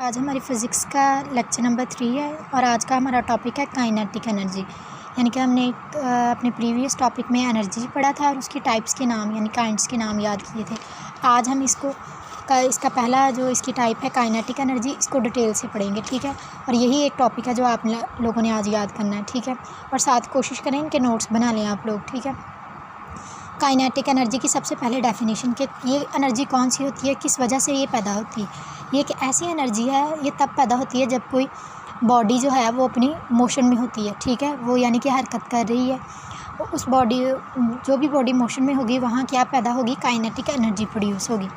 आज हमारी फ़िज़िक्स का लेक्चर नंबर 3 है और आज का हमारा टॉपिक है काइनेटिक एनर्जी। यानी कि हमने अपने प्रीवियस टॉपिक में एनर्जी पढ़ा था और उसकी टाइप्स के नाम यानी काइंड्स के नाम याद किए थे। आज हम इसका पहला जो इसकी टाइप है काइनेटिक एनर्जी, इसको डिटेल से पढ़ेंगे, ठीक है। और यही एक टॉपिक है जो आप लोगों ने आज याद करना है, ठीक है। और साथ कोशिश करें इनके नोट्स बना लें आप लोग, ठीक है। काइनेटिक एनर्जी की सबसे पहले डेफिनेशन के ये एनर्जी कौन सी होती है, किस वजह से ये पैदा होती है। ये एक ऐसी एनर्जी है, ये तब पैदा होती है जब कोई बॉडी जो है वो अपनी मोशन में होती है, ठीक है। वो यानी कि हरकत कर रही है, उस बॉडी जो भी बॉडी मोशन में होगी वहाँ क्या पैदा होगी, काइनेटिक एनर्जी प्रोड्यूस होगी,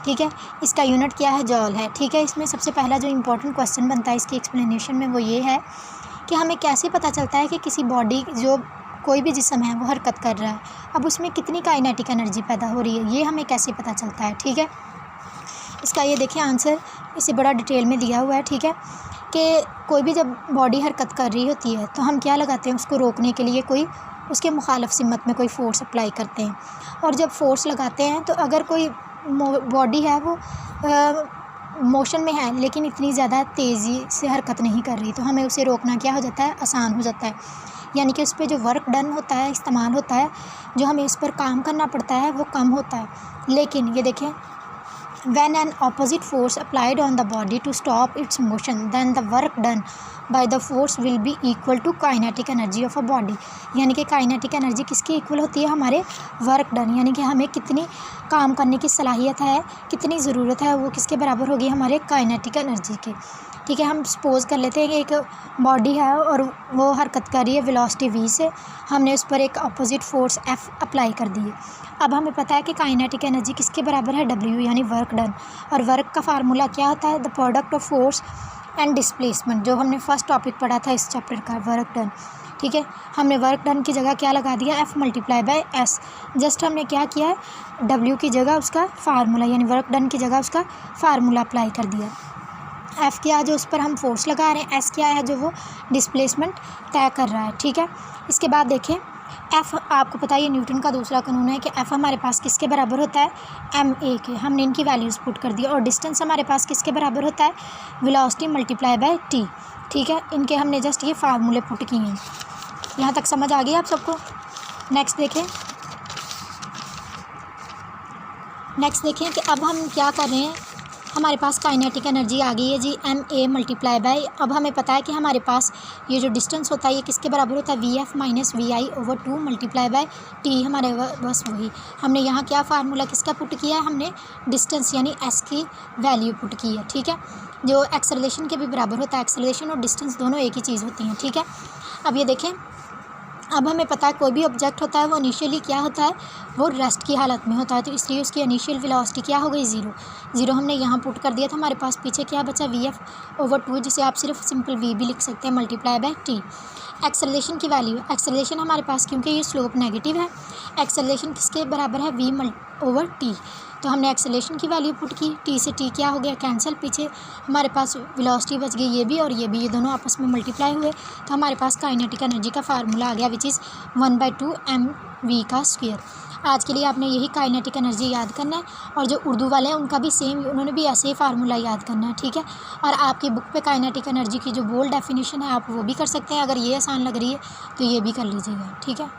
ठीक है। इसका यूनिट क्या है, जॉल है, ठीक है। इसमें सबसे पहला जो इम्पोर्टेंट क्वेश्चन बनता है इसकी एक्सप्लेनेशन में वो ये है कि हमें कैसे पता चलता है कि किसी बॉडी जो कोई भी जिस्म है वो हरकत कर रहा है, अब उसमें कितनी काइनेटिक एनर्जी पैदा हो रही है, ये हमें कैसे पता चलता है, ठीक है। इसका ये देखिए आंसर इसे बड़ा डिटेल में दिया हुआ है, ठीक है। कि कोई भी जब बॉडी हरकत कर रही होती है तो हम क्या लगाते हैं, उसको रोकने के लिए कोई उसके मुखालिफ सिमत में कोई फ़ोर्स अप्लाई करते हैं। और जब फोर्स लगाते हैं तो अगर कोई बॉडी है वो मोशन में है लेकिन इतनी ज़्यादा तेज़ी से हरकत नहीं कर रही, तो हमें उसे रोकना क्या हो जाता है, आसान हो जाता है। यानी कि उस पर जो वर्क डन होता है, इस्तेमाल होता है, जो हमें इस पर काम करना पड़ता है वो कम होता है। लेकिन ये देखें, when an opposite force applied on the body to stop its motion, then the work done by the force will be equal to kinetic energy of a body। यानी कि काइनेटिक एनर्जी किसकी इक्वल होती है, हमारे work done, यानी कि हमें कितनी काम करने की सलाहियत है, कितनी ज़रूरत है, वो किसके बराबर होगी, हमारे काइनेटिक एनर्जी के, ठीक है। हम सपोज़ कर लेते हैं कि एक बॉडी है और वो हरकत कर रही है वेलोसिटी v से, हमने उस पर एक अपोजिट फोर्स f अप्लाई कर दी है। अब हमें पता है कि काइनेटिक एनर्जी किसके बराबर है, w यानी वर्क डन। और वर्क का फार्मूला क्या होता है, the product of force and displacement, जो हमने फर्स्ट टॉपिक पढ़ा था इस चैप्टर का, वर्क डन, ठीक है। हमने वर्क डन की जगह क्या लगा दिया, f multiply by s। Just हमने क्या किया है, w की जगह उसका फार्मूला यानी वर्क डन की जगह उसका फार्मूला अप्लाई कर दिया। F क्या है जो उस पर हम फोर्स लगा रहे हैं, S क्या है जो वो डिस्प्लेसमेंट तय कर रहा है, ठीक है। इसके बाद देखें F, आपको पता है ये न्यूटन का दूसरा कानून है कि F हमारे पास किसके बराबर होता है, ma के। हमने इनकी वैल्यूज़ पुट कर दी। और डिस्टेंस हमारे पास किसके बराबर होता है, वेलोसिटी मल्टीप्लाई बाय t, ठीक है। इनके हमने जस्ट ये फार्मूले पुट किए हैं। यहाँ तक समझ आ गई आप सबको। नेक्स्ट देखें कि अब हम क्या कर रहे हैं, हमारे पास काइनेटिक एनर्जी आ गई है जी, ma मल्टीप्लाई बाय, अब हमें पता है कि हमारे पास ये जो डिस्टेंस होता है ये किसके बराबर होता है, vf minus vi/2 multiply by t, हमारे बस वही। हमने यहाँ क्या फार्मूला किसका पुट किया है, हमने डिस्टेंस यानी s की वैल्यू पुट की है, ठीक है। जो एक्सेलरेशन के भी बराबर होता है, एक्सेलरेशन और डिस्टेंस दोनों एक ही चीज़ होती हैं, ठीक है। अब ये देखें, अब हमें पता है कोई भी ऑब्जेक्ट होता है वो इनिशियली क्या होता है, वो रेस्ट की हालत में होता है, तो इसलिए उसकी इनिशियल वेलोसिटी क्या हो गई, ज़ीरो हमने यहाँ पुट कर दिया। तो हमारे पास पीछे क्या बचा, vf/2, जिसे आप सिर्फ सिंपल v भी लिख सकते हैं, मल्टीप्लाई बाय t। एक्सेलरेशन की वैल्यू, एक्सेलरेशन हमारे पास क्योंकि ये स्लोप नेगेटिव है, एक्सेलरेशन किसके बराबर है, v/t। तो हमने एक्सेलरेशन की वैल्यू पुट की, t से t क्या हो गया, कैंसिल, पीछे हमारे पास वेलोसिटी बच गई, ये भी और ये भी, ये दोनों आपस में मल्टीप्लाई हुए, तो हमारे पास काइनेटिक एनर्जी का फार्मूला आ गया, विच इज़ 1/2 mv का स्क्वायर। आज के लिए आपने यही काइनेटिक एनर्जी याद करना है, और जो उर्दू वाले हैं उनका भी सेम, उन्होंने भी ऐसे ही फार्मूला याद करना है, ठीक है। और आपकी बुक पे काइनेटिक एनर्जी की जो बोल्ड डेफिनेशन है आप वो भी कर सकते हैं, अगर ये आसान लग रही है तो ये भी कर लीजिएगा, ठीक है।